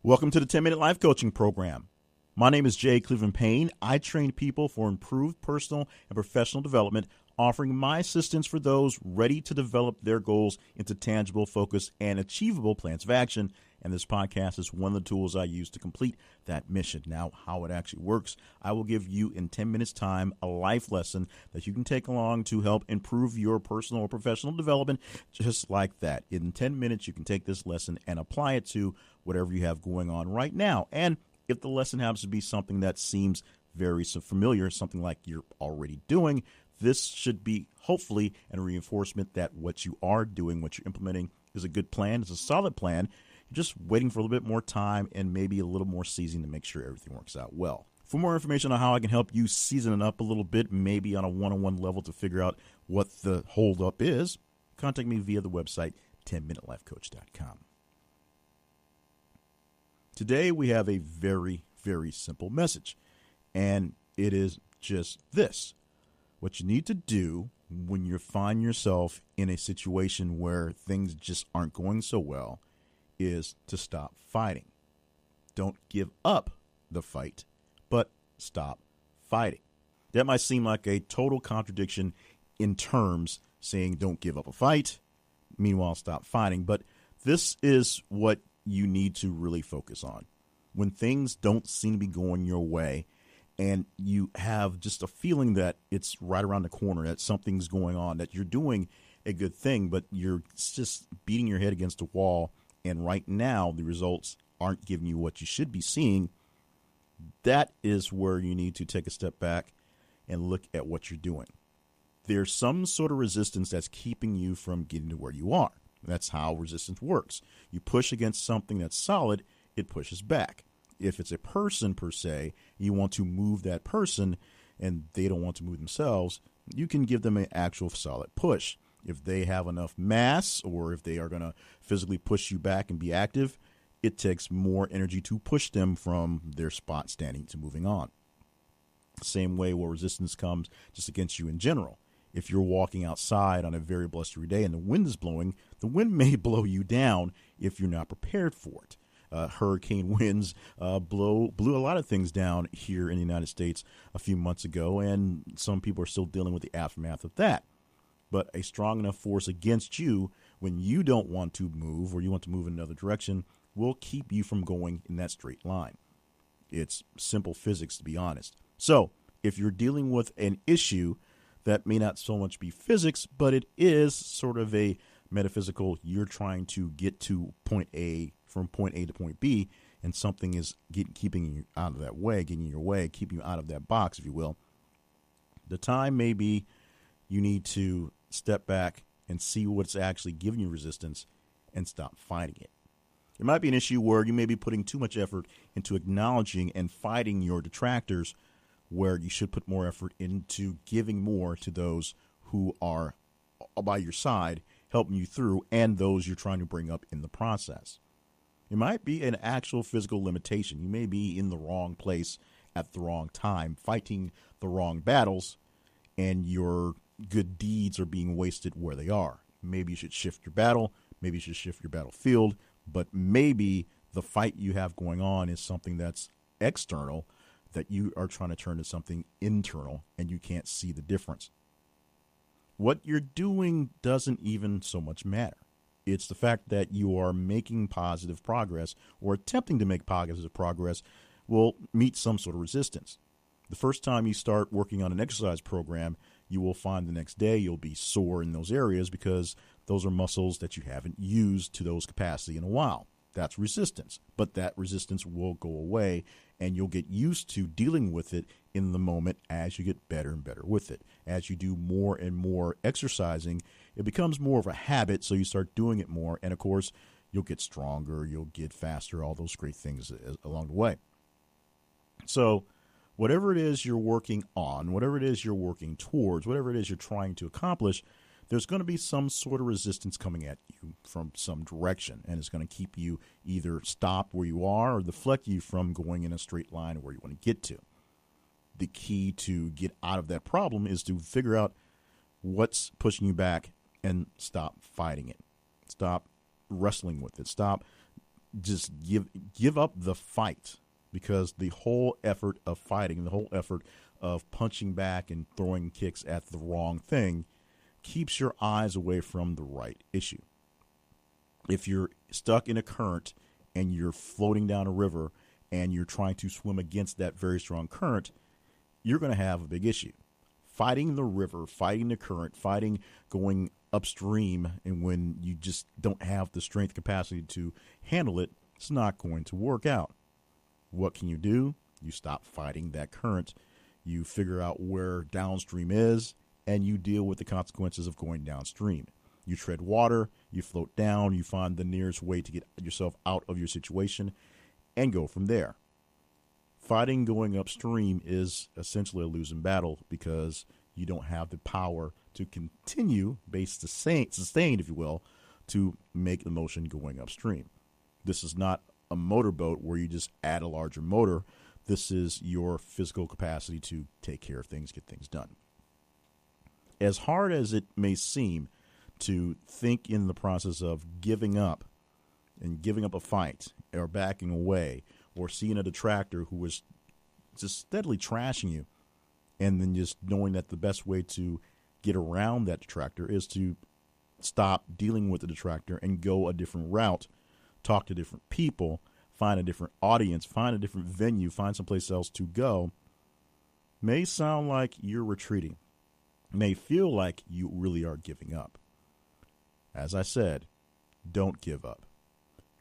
Welcome to the 10-Minute Life Coaching Program. My name is Jay Cleveland Payne. I train people for improved personal and professional development, offering my assistance for those ready to develop their goals into tangible, focused, and achievable plans of action. And this podcast is one of the tools I use to complete that mission. Now, how it actually works, I will give you in 10 minutes time a life lesson that you can take along to help improve your personal or professional development, just like that. In 10 minutes, you can take this lesson and apply it to whatever you have going on right now. And if the lesson happens to be something that seems very familiar, something like you're already doing, this should be hopefully a reinforcement that what you are doing, what you're implementing is a good plan, is a solid plan. You're just waiting for a little bit more time and maybe a little more seasoning to make sure everything works out well. For more information on how I can help you season it up a little bit, maybe on a one-on-one level to figure out what the holdup is, contact me via the website 10minutelifecoach.com. Today we have a very, very simple message, and it is just this. What you need to do when you find yourself in a situation where things just aren't going so well is to stop fighting. Don't give up the fight, but stop fighting. That might seem like a total contradiction in terms, saying don't give up a fight, meanwhile stop fighting, but this is what you need to really focus on. When things don't seem to be going your way and you have just a feeling that it's right around the corner, that something's going on, that you're doing a good thing, but you're just beating your head against a wall, and right now the results aren't giving you what you should be seeing, that is where you need to take a step back and look at what you're doing. There's some sort of resistance that's keeping you from getting to where you are. That's how resistance works. You push against something that's solid, it pushes back. If it's a person per se, you want to move that person and they don't want to move themselves, you can give them an actual solid push. If they have enough mass, or if they are going to physically push you back and be active, it takes more energy to push them from their spot standing to moving on. Same way where resistance comes just against you in general. If you're walking outside on a very blustery day and the wind is blowing, the wind may blow you down if you're not prepared for it. Hurricane winds blew a lot of things down here in the United States a few months ago, and some people are still dealing with the aftermath of that. But a strong enough force against you when you don't want to move, or you want to move in another direction, will keep you from going in that straight line. It's simple physics, to be honest. So if you're dealing with an issue that may not so much be physics, but it is sort of a metaphysical, you're trying to get to point A, from point A to point B, and something is keeping you out of that way, getting in your way, keeping you out of that box, if you will. The time may be you need to step back and see what's actually giving you resistance and stop fighting it. It might be an issue where you may be putting too much effort into acknowledging and fighting your detractors, where you should put more effort into giving more to those who are by your side, helping you through, and those you're trying to bring up in the process. It might be an actual physical limitation. You may be in the wrong place at the wrong time, fighting the wrong battles, and your good deeds are being wasted where they are. Maybe you should shift your battle. Maybe you should shift your battlefield. But maybe the fight you have going on is something that's external that you are trying to turn to something internal, and you can't see the difference. What you're doing doesn't even so much matter. It's the fact that you are making positive progress, or attempting to make positive progress, will meet some sort of resistance. The first time you start working on an exercise program, you will find the next day you'll be sore in those areas because those are muscles that you haven't used to those capacity in a while. That's resistance, but that resistance will go away, and you'll get used to dealing with it in the moment as you get better and better with it. As you do more and more exercising, it becomes more of a habit, so you start doing it more, and of course, you'll get stronger, you'll get faster, all those great things along the way. So whatever it is you're working on, whatever it is you're working towards, whatever it is you're trying to accomplish, there's going to be some sort of resistance coming at you from some direction, and it's going to keep you either stop where you are or deflect you from going in a straight line where you want to get to. The key to get out of that problem is to figure out what's pushing you back and stop fighting it. Stop wrestling with it. Stop just give up the fight, because the whole effort of fighting, the whole effort of punching back and throwing kicks at the wrong thing keeps your eyes away from the right issue. If you're stuck in a current and you're floating down a river and you're trying to swim against that very strong current, you're going to have a big issue. Fighting the river, fighting the current, fighting going upstream, and when you just don't have the strength capacity to handle it, it's not going to work out. What can you do? You stop fighting that current. You figure out where downstream is, and you deal with the consequences of going downstream. You tread water, you float down, you find the nearest way to get yourself out of your situation, and go from there. Fighting going upstream is essentially a losing battle, because you don't have the power to continue, sustained, if you will, to make the motion going upstream. This is not a motorboat where you just add a larger motor. This is your physical capacity to take care of things, get things done. As hard as it may seem to think in the process of giving up and giving up a fight or backing away or seeing a detractor who is just steadily trashing you, and then just knowing that the best way to get around that detractor is to stop dealing with the detractor and go a different route, talk to different people, find a different audience, find a different venue, find someplace else to go, may sound like you're retreating, may feel like you really are giving up. As I said, don't give up.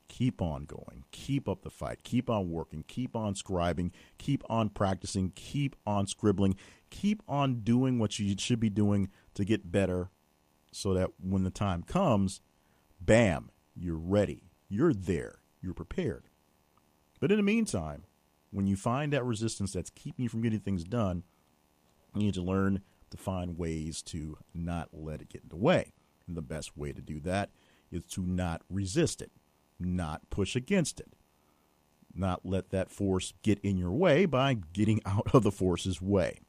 Keep on going. Keep up the fight. Keep on working. Keep on scribing. Keep on practicing. Keep on scribbling. Keep on doing what you should be doing to get better, so that when the time comes, bam, you're ready. You're there. You're prepared. But in the meantime, when you find that resistance that's keeping you from getting things done, you need to learn to find ways to not let it get in the way. And the best way to do that is to not resist it, not push against it, not let that force get in your way by getting out of the force's way.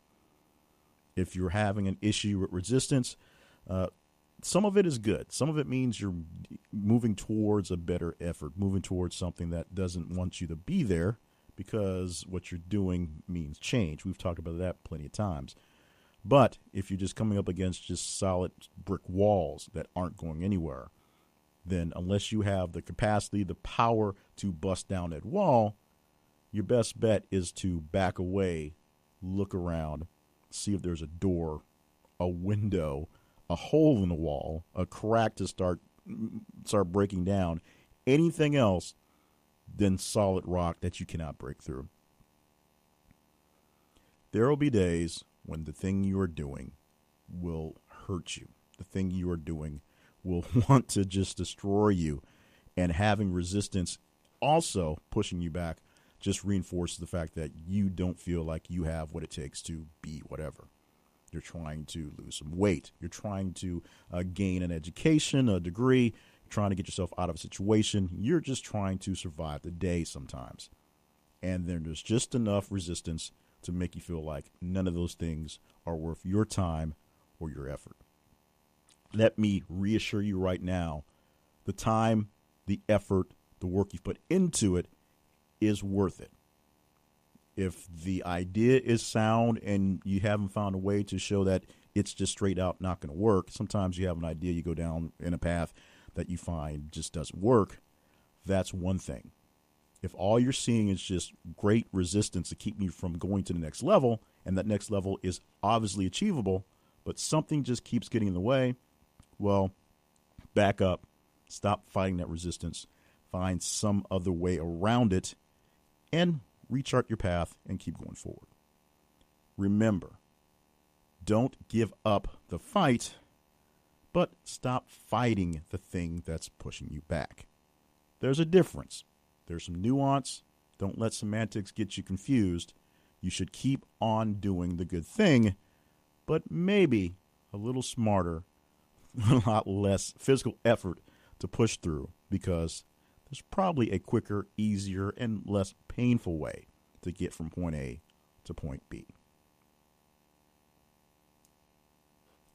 If you're having an issue with resistance, some of it is good. Some of it means you're moving towards a better effort, moving towards something that doesn't want you to be there, because what you're doing means change. We've talked about that plenty of times. But if you're just coming up against just solid brick walls that aren't going anywhere, then unless you have the capacity, the power to bust down that wall, your best bet is to back away, look around, see if there's a door, a window, a hole in the wall, a crack to start breaking down, anything else than solid rock that you cannot break through. There will be days when the thing you are doing will hurt you. The thing you are doing will want to just destroy you, and having resistance also pushing you back just reinforces the fact that you don't feel like you have what it takes to be whatever. You're trying to lose some weight. You're trying to gain an education, a degree. You're trying to get yourself out of a situation. You're just trying to survive the day sometimes. And then there's just enough resistance to make you feel like none of those things are worth your time or your effort. Let me reassure you right now, the time, the effort, the work you've put into it is worth it. If the idea is sound and you haven't found a way to show that it's just straight out not going to work, sometimes you have an idea, you go down in a path that you find just doesn't work. That's one thing. If all you're seeing is just great resistance to keep you from going to the next level, and that next level is obviously achievable, but something just keeps getting in the way, well, back up, stop fighting that resistance, find some other way around it, and rechart your path and keep going forward. Remember, don't give up the fight, but stop fighting the thing that's pushing you back. There's a difference. There's some nuance. Don't let semantics get you confused. You should keep on doing the good thing, but maybe a little smarter, a lot less physical effort to push through, because there's probably a quicker, easier, and less painful way to get from point A to point B.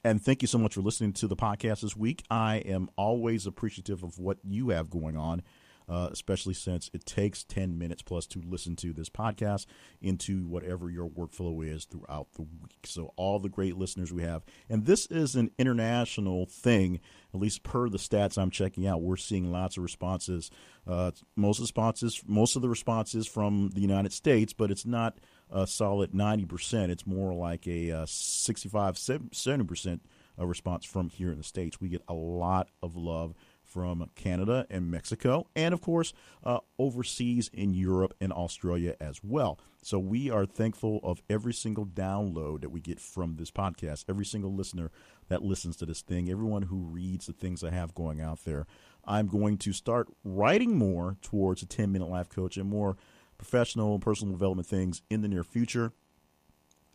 And thank you so much for listening to the podcast this week. I am always appreciative of what you have going on. especially since it takes 10 minutes plus to listen to this podcast into whatever your workflow is throughout the week. So all the great listeners we have, and this is an international thing, at least per the stats I'm checking out. We're seeing lots of responses. Most of the responses from the United States, but it's not a solid 90%. It's more like a 65, 70% response from here in the States. We get a lot of love from Canada and Mexico, and of course, overseas in Europe and Australia as well. So we are thankful of every single download that we get from this podcast, every single listener that listens to this thing, everyone who reads the things I have going out there. I'm going to start writing more towards a 10-minute life coach and more professional and personal development things in the near future.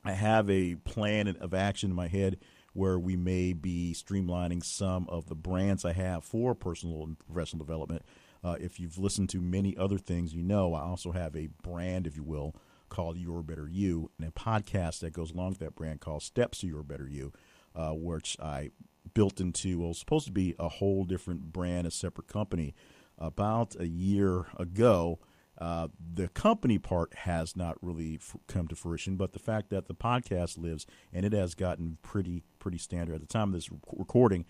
I have a plan of action in my head where we may be streamlining some of the brands I have for personal and professional development. If you've listened to many other things, you know I also have a brand, if you will, called Your Better You, and a podcast that goes along with that brand called Steps to Your Better You, which I built into what was supposed to be a whole different brand, a separate company, about a year ago. The company part has not really come to fruition, but the fact that the podcast lives, and it has gotten pretty standard. At the time of this recording,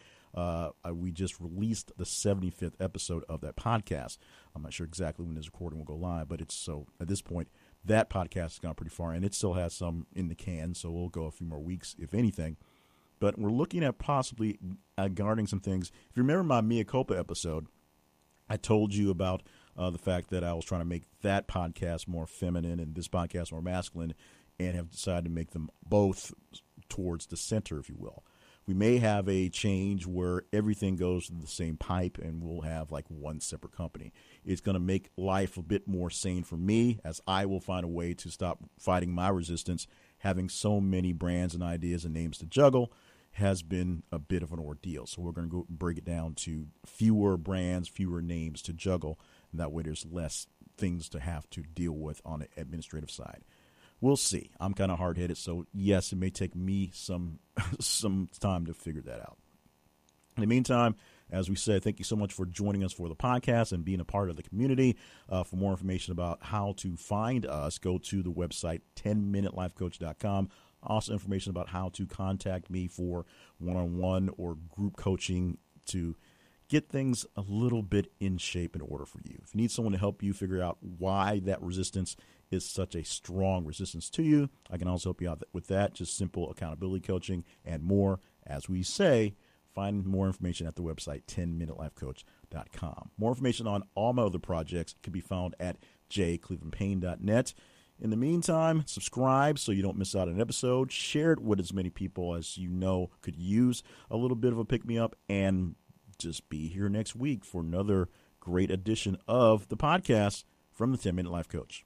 we just released the 75th episode of that podcast. I'm not sure exactly when this recording will go live, but it's so at this point, that podcast has gone pretty far, and it still has some in the can, so we'll go a few more weeks, if anything. But we're looking at possibly guarding some things. If you remember my Mea Culpa episode, I told you about the fact that I was trying to make that podcast more feminine and this podcast more masculine, and have decided to make them both towards the center, if you will. We may have a change where everything goes to the same pipe and we'll have like one separate company. It's going to make life a bit more sane for me, as I will find a way to stop fighting my resistance. Having so many brands and ideas and names to juggle has been a bit of an ordeal. So we're going to go break it down to fewer brands, fewer names to juggle. And that way there's less things to have to deal with on the administrative side. We'll see. I'm kind of hard-headed, so yes, it may take me some time to figure that out. In the meantime, as we said, thank you so much for joining us for the podcast and being a part of the community. For more information about how to find us, go to the website 10minutelifecoach.com. Also information about how to contact me for one-on-one or group coaching to get things a little bit in shape and order for you. If you need someone to help you figure out why that resistance is such a strong resistance to you, I can also help you out with that. Just simple accountability coaching and more. As we say, find more information at the website 10minutelifecoach.com. More information on all my other projects can be found at jclevelandpayne.net. In the meantime, subscribe so you don't miss out on an episode. Share it with as many people as you know could use a little bit of a pick-me-up, and just be here next week for another great edition of the podcast from the 10-Minute Life Coach.